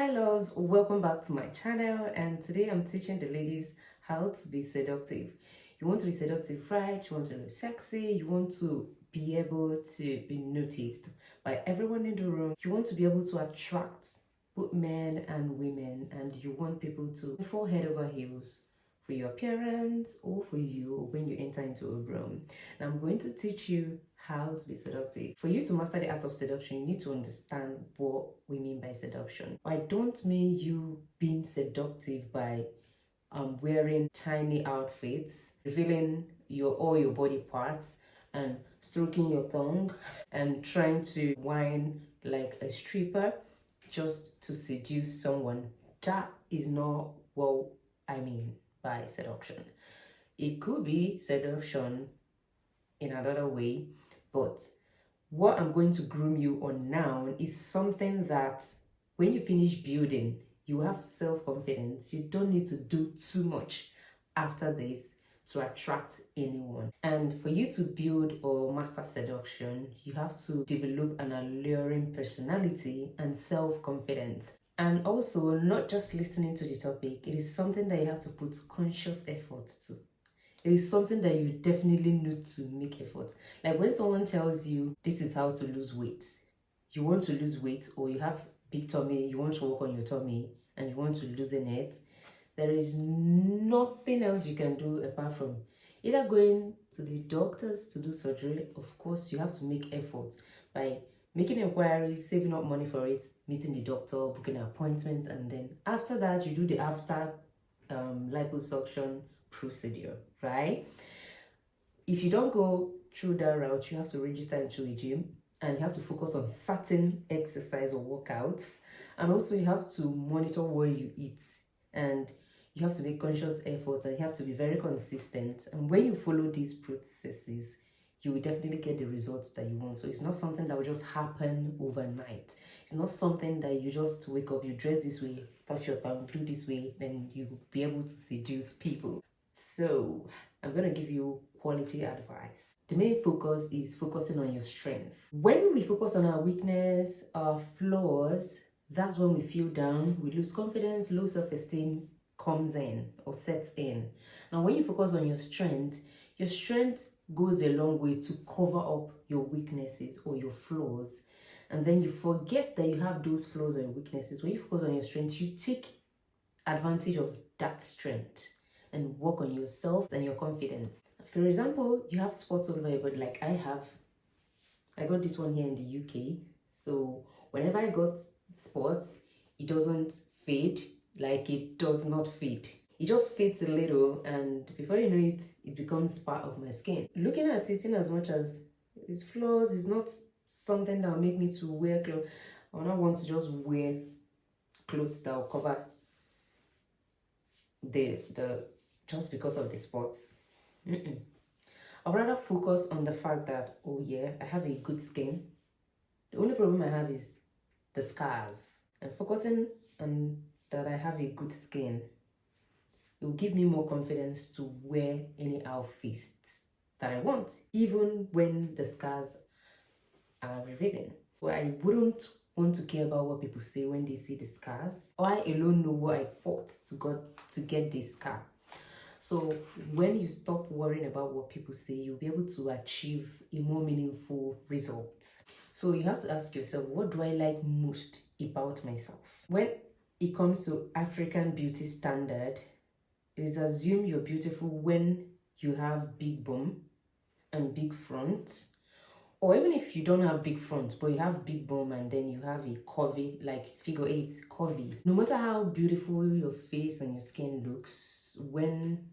Hi loves, welcome back to my channel, and today I'm teaching the ladies how to be seductive. You want to be seductive, right? You want to be sexy, you want to be able to be noticed by everyone in the room. You want to be able to attract both men and women, and you want people to fall head over heels for your appearance or for you when you enter into a room. Now I'm going to teach you how to be seductive. For you to master the art of seduction, you need to understand what we mean by seduction. I don't mean you being seductive by wearing tiny outfits, revealing all your body parts, and stroking your tongue and trying to whine like a stripper just to seduce someone. That is not what I mean by seduction. It could be seduction in another way, but what I'm going to groom you on now is something that when you finish building, you have self-confidence. You don't need to do too much after this to attract anyone. And for you to build or master seduction, you have to develop an alluring personality and self-confidence. And also, not just listening to the topic, it is something that you have to put conscious effort to. It is something that you definitely need to make effort. Like when someone tells you this is how to lose weight, you want to lose weight, or you have big tummy, you want to work on your tummy and you want to loosen it, there is nothing else you can do apart from either going to the doctors to do surgery. Of course, you have to make efforts by making inquiries, saving up money for it, meeting the doctor, booking appointments, and then after that you do the after liposuction procedure, right? If you don't go through that route, you have to register into a gym and you have to focus on certain exercise or workouts, and also you have to monitor what you eat, and you have to make conscious efforts, and you have to be very consistent. And when you follow these processes, you will definitely get the results that you want. So it's not something that will just happen overnight. It's not something that you just wake up, you dress this way, touch your tongue, do this way, then you will be able to seduce people. So I'm going to give you quality advice. The main focus is focusing on your strength. When we focus on our weakness, our flaws, that's when we feel down, we lose confidence, low self-esteem comes in or sets in. Now when you focus on your strength goes a long way to cover up your weaknesses or your flaws. And then you forget that you have those flaws and weaknesses. When you focus on your strength, you take advantage of that strength and work on yourself and your confidence. For example, you have spots all over your body, like I got this one here in the UK. So whenever I got spots, it doesn't fade, like it does not fade. It just fades a little, and before you know it, it becomes part of my skin. Looking at it, in as much as its flaws, is not something that will make me to wear clothes. I don't want to just wear clothes that will cover the just because of the spots. I'd rather focus on the fact that, oh yeah, I have a good skin. The only problem I have is the scars. And focusing on that I have a good skin, it will give me more confidence to wear any outfit that I want, even when the scars are revealing. So I wouldn't want to care about what people say when they see the scars. I alone know what I fought to get this scar. So when you stop worrying about what people say, you'll be able to achieve a more meaningful result. So you have to ask yourself, what do I like most about myself? When it comes to African beauty standard, it is assumed you're beautiful when you have big bum and big front. Or even if you don't have big front, but you have big bum and then you have a curvy, like figure 8 curvy. No matter how beautiful your face and your skin looks, when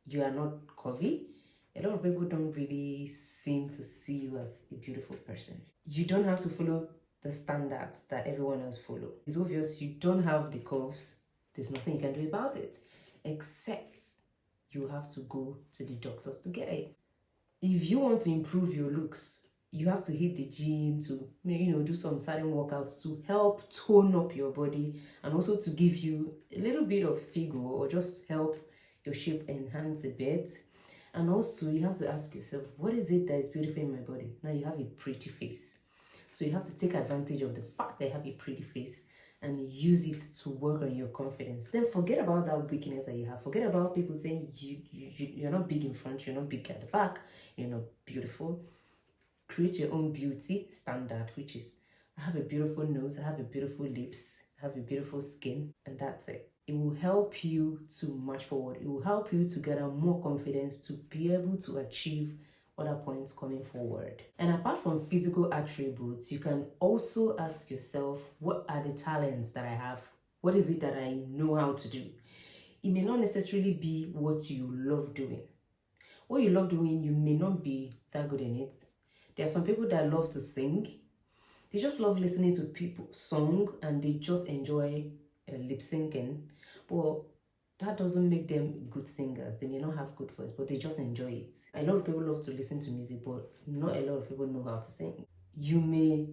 you are not curvy, a lot of people don't really seem to see you as a beautiful person. You don't have to follow the standards that everyone else follows. It's obvious you don't have the curves. There's nothing you can do about it, except you have to go to the doctors to get it. If you want to improve your looks, you have to hit the gym to, do some certain workouts to help tone up your body, and also to give you a little bit of figure, or just help your shape enhance a bit. And also you have to ask yourself, what is it that is beautiful in my body? Now you have a pretty face, so you have to take advantage of the fact that you have a pretty face and use it to work on your confidence. Then forget about that weakness that you have. Forget about people saying you're not big in front, you're not big at the back, you're not beautiful. Create your own beauty standard, which is I have a beautiful nose, I have a beautiful lips, I have a beautiful skin, and that's it. It will help you to march forward. It will help you to gather more confidence to be able to achieve other points coming forward. And apart from physical attributes, you can also ask yourself, what are the talents that I have? What is it that I know how to do? It may not necessarily be what you love doing. What you love doing, you may not be that good in it. There are some people that love to sing. They just love listening to people song and they just enjoy lip syncing. But that doesn't make them good singers. They may not have good voice, but they just enjoy it. A lot of people love to listen to music, but not a lot of people know how to sing. You may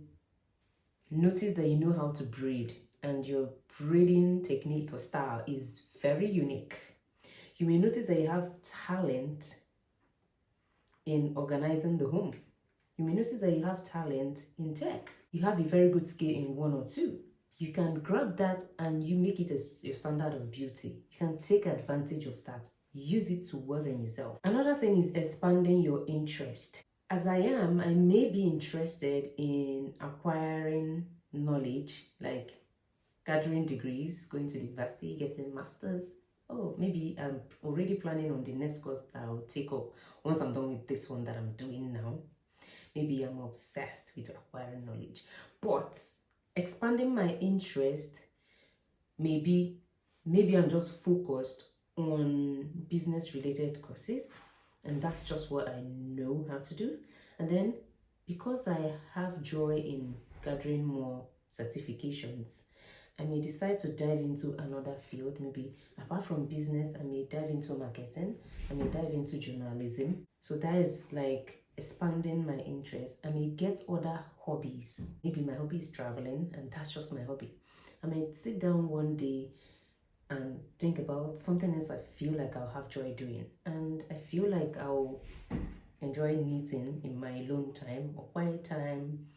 notice that you know how to braid and your braiding technique or style is very unique. You may notice that you have talent in organizing the home. You may notice that you have talent in tech. You have a very good skill in one or two. You can grab that and you make it as your standard of beauty. You can take advantage of that. Use it to work on yourself. Another thing is expanding your interest. As I may be interested in acquiring knowledge, like gathering degrees, going to the university, getting masters. Oh, maybe I'm already planning on the next course that I'll take up once I'm done with this one that I'm doing now. Maybe I'm obsessed with acquiring knowledge. But expanding my interest, maybe I'm just focused on business related courses, and that's just what I know how to do. And then because I have joy in gathering more certifications, I may decide to dive into another field. Maybe apart from business, I may dive into marketing, I may dive into journalism. So that is like expanding my interest. I may get other hobbies. Maybe my hobby is traveling and that's just my hobby. I may sit down one day and think about something else I feel like I'll have joy doing. And I feel like I'll enjoy knitting in my alone time or quiet time.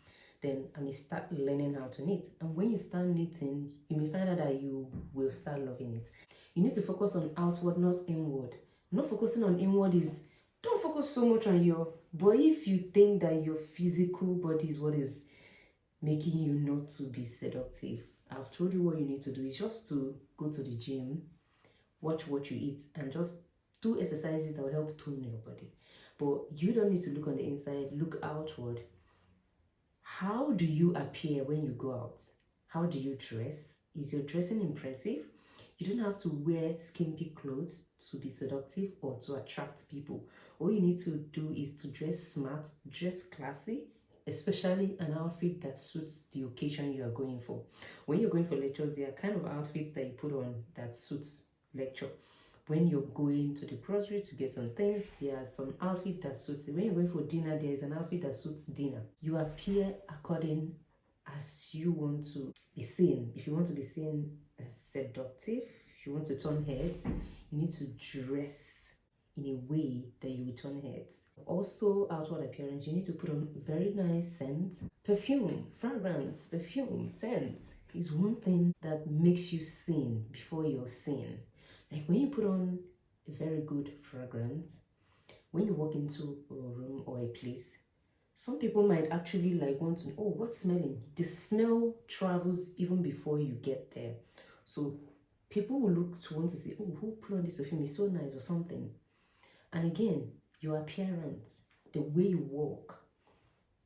Then I may start learning how to knit. And when you start knitting, you may find out that you will start loving it. You need to focus on outward, not inward. Not focusing on inward is, don't focus so much on your, but if you think that your physical body is what is making you not to be seductive, I've told you what you need to do is just to go to the gym, watch what you eat, and just do exercises that will help tone your body. But you don't need to look on the inside, look outward. How do you appear when you go out? How do you dress? Is your dressing impressive? You don't have to wear skimpy clothes to be seductive or to attract people. All you need to do is to dress smart, dress classy, especially an outfit that suits the occasion you are going for. When you're going for lectures, there are kind of outfits that you put on that suits lecture. When you're going to the grocery to get some things, there are some outfit that suits it. When you're going for dinner, there is an outfit that suits dinner. You appear according as you want to be seen. If you want to be seen as seductive, if you want to turn heads, you need to dress in a way that you will turn heads. Also, outward appearance, you need to put on very nice scent. Perfume, fragrance, perfume, scent is one thing that makes you seen before you're seen. Like when you put on a very good fragrance, when you walk into a room or a place, some people might actually like want to know, oh, what's smelling? The smell travels even before you get there. So people will look to want to say, oh, who put on this perfume? It's so nice or something. And again, your appearance, the way you walk,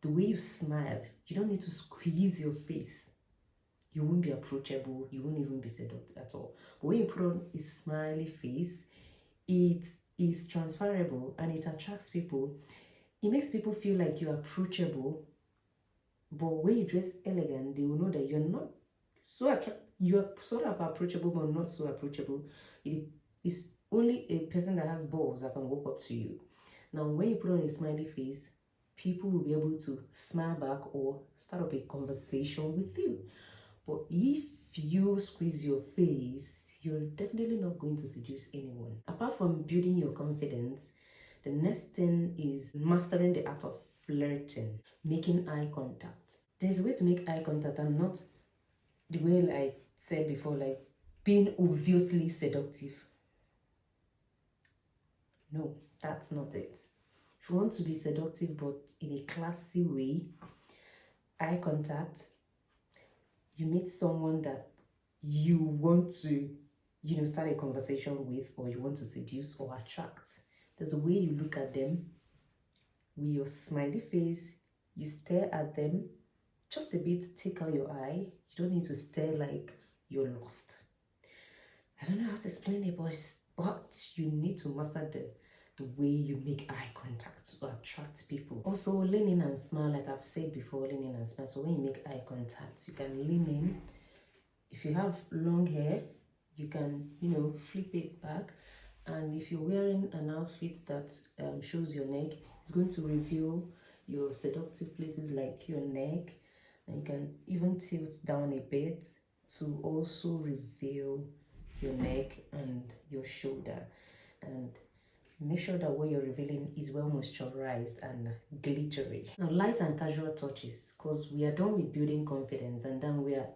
the way you smile, you don't need to squeeze your face. You won't be approachable, you won't even be seduced at all. But when you put on a smiley face, it is transferable and it attracts people. It makes people feel like you're approachable. But when you dress elegant, they will know that you're not so attractive. You're sort of approachable, but not so approachable. It is only a person that has balls that can walk up to you. Now, when you put on a smiley face, people will be able to smile back or start up a conversation with you. But if you squeeze your face, you're definitely not going to seduce anyone. Apart from building your confidence, the next thing is mastering the art of flirting, making eye contact. There's a way to make eye contact and not the way I said before, like being obviously seductive. No, that's not it. If you want to be seductive but in a classy way, eye contact, you meet someone that you want to, start a conversation with, or you want to seduce or attract. There's a way you look at them with your smiley face, you stare at them just a bit, take out your eye. You don't need to stare like you're lost. I don't know how to explain it, but you need to master the way you make eye contact to attract people. Also, lean in and smile, like I've said before, lean in and smile. So when you make eye contact, you can lean in. If you have long hair, you can, flip it back. And if you're wearing an outfit that shows your neck, it's going to reveal your seductive places like your neck. And you can even tilt down a bit to also reveal your neck and your shoulder. And make sure that what you're revealing is well moisturized and glittery. Now, light and casual touches, because we are done with building confidence and then we are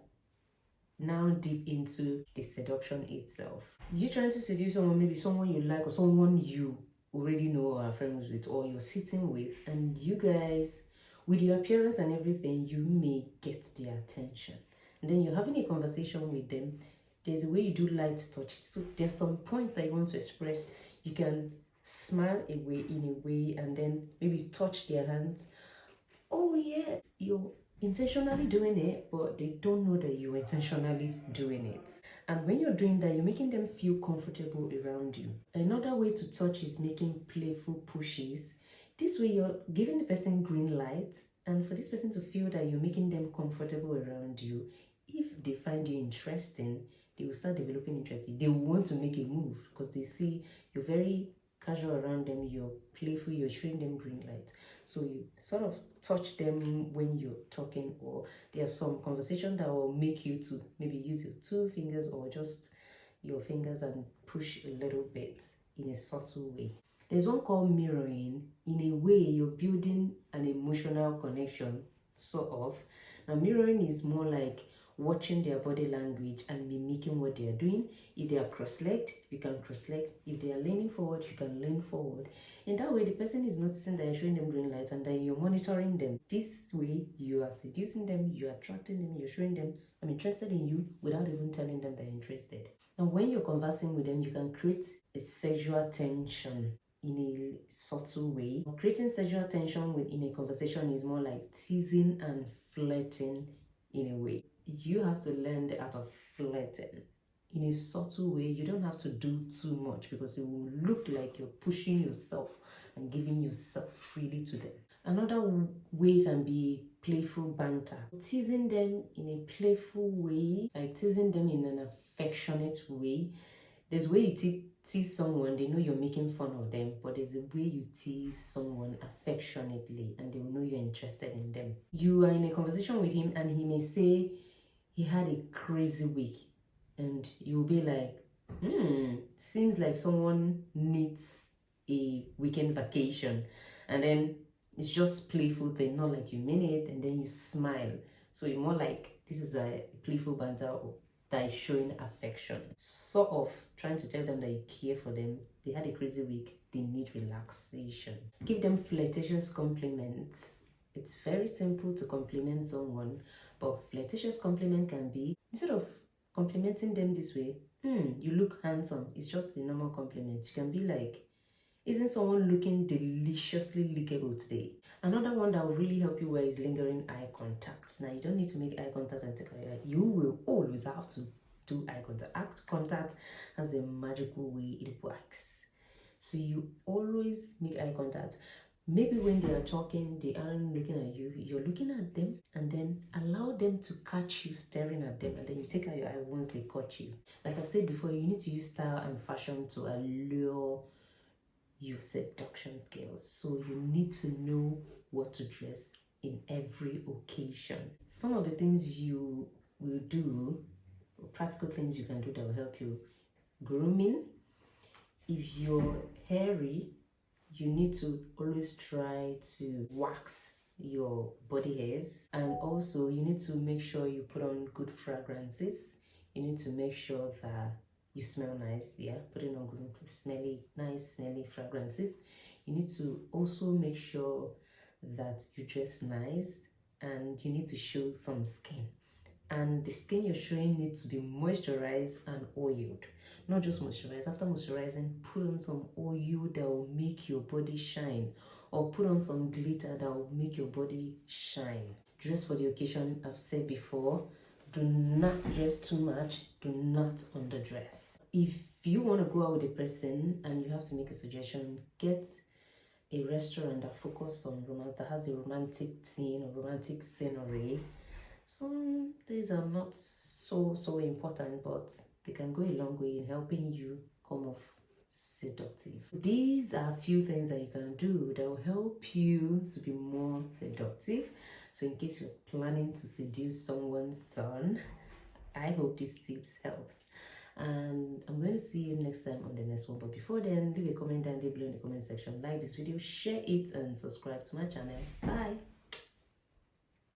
now deep into the seduction itself. You trying to seduce someone, maybe someone you like or someone you already know or are friends with or you're sitting with, and you guys, with your appearance and everything, you may get their attention. And then you're having a conversation with them. There's a way you do light touches. So there's some points that you want to express. You can smile away in a way and then maybe touch their hands. Oh yeah, you're intentionally doing it, but they don't know that you're intentionally doing it. And when you're doing that, you're making them feel comfortable around you. Another way to touch is making playful pushes. This way you're giving the person green light, and for this person to feel that you're making them comfortable around you. If they find you interesting, they will start developing interest. They will want to make a move because they see you're very casual around them, you're playful, you're showing them green light. So you sort of touch them when you're talking, or there's some conversation that will make you to maybe use your two fingers or just your fingers and push a little bit in a subtle way. There's one called mirroring. In a way, you're building an emotional connection, sort of. Now, mirroring is more like watching their body language and mimicking what they are doing. If they are cross-legged, you can cross-leg. If they are leaning forward, you can lean forward. In that way, the person is noticing that you're showing them green light and then you're monitoring them. This way, you are seducing them, you're attracting them, you're showing them, I'm interested in you without even telling them that you're interested. And when you're conversing with them, you can create a sexual tension in a subtle way. Creating sexual tension in a conversation is more like teasing and flirting in a way. You have to learn the art of flirting in a subtle way. You don't have to do too much because it will look like you're pushing yourself and giving yourself freely to them. Another way can be playful banter. Teasing them in a playful way, like teasing them in an affectionate way. There's a way you tease someone, they know you're making fun of them, but there's a way you tease someone affectionately and they will know you're interested in them. You are in a conversation with him and he may say he had a crazy week, and you'll be like, seems like someone needs a weekend vacation. And then it's just playful thing, not like you mean it, and then you smile. So you're more like, this is a playful banter that is showing affection. Sort of trying to tell them that you care for them. They had a crazy week, they need relaxation. Give them flirtatious compliments. It's very simple to compliment someone, but flirtatious compliment can be, instead of complimenting them this way, you look handsome. It's just a normal compliment. You can be like, isn't someone looking deliciously lickable today? Another one that will really help you is lingering eye contact. Now, you don't need to make eye contact and take out your eye. You will always have to do eye contact. Eye contact has a magical way it works. So you always make eye contact. Maybe when they are talking, they aren't looking at you, you're looking at them, and then allow them to catch you staring at them, and then you take out your eye once they caught you. Like I've said before, you need to use style and fashion to allure your seduction skills. So you need to know what to dress in every occasion. Some of the things you will do, practical things you can do that will help you: grooming. If you're hairy, you need to always try to wax your body hairs. And also you need to make sure you put on good fragrances. You need to make sure that you smell nice. Yeah, putting on good nice smelly fragrances. You need to also make sure that you dress nice, and you need to show some skin, and the skin you're showing needs to be moisturized and oiled. Not just moisturized. After moisturizing, put on some oil that will make your body shine, or put on some glitter that will make your body shine. Dress for the occasion. I've said before, do not dress too much, do not underdress. If you want to go out with a person and you have to make a suggestion, get a restaurant that focuses on romance, that has a romantic scene or romantic scenery. Some things are not so important, but they can go a long way in helping you come off seductive. These are a few things that you can do that will help you to be more seductive. So in case you're planning to seduce someone's son, I hope these tips helps. And I'm going to see you next time on the next one. But before then, leave a comment down below in the comment section. Like this video, share it, and subscribe to my channel. Bye.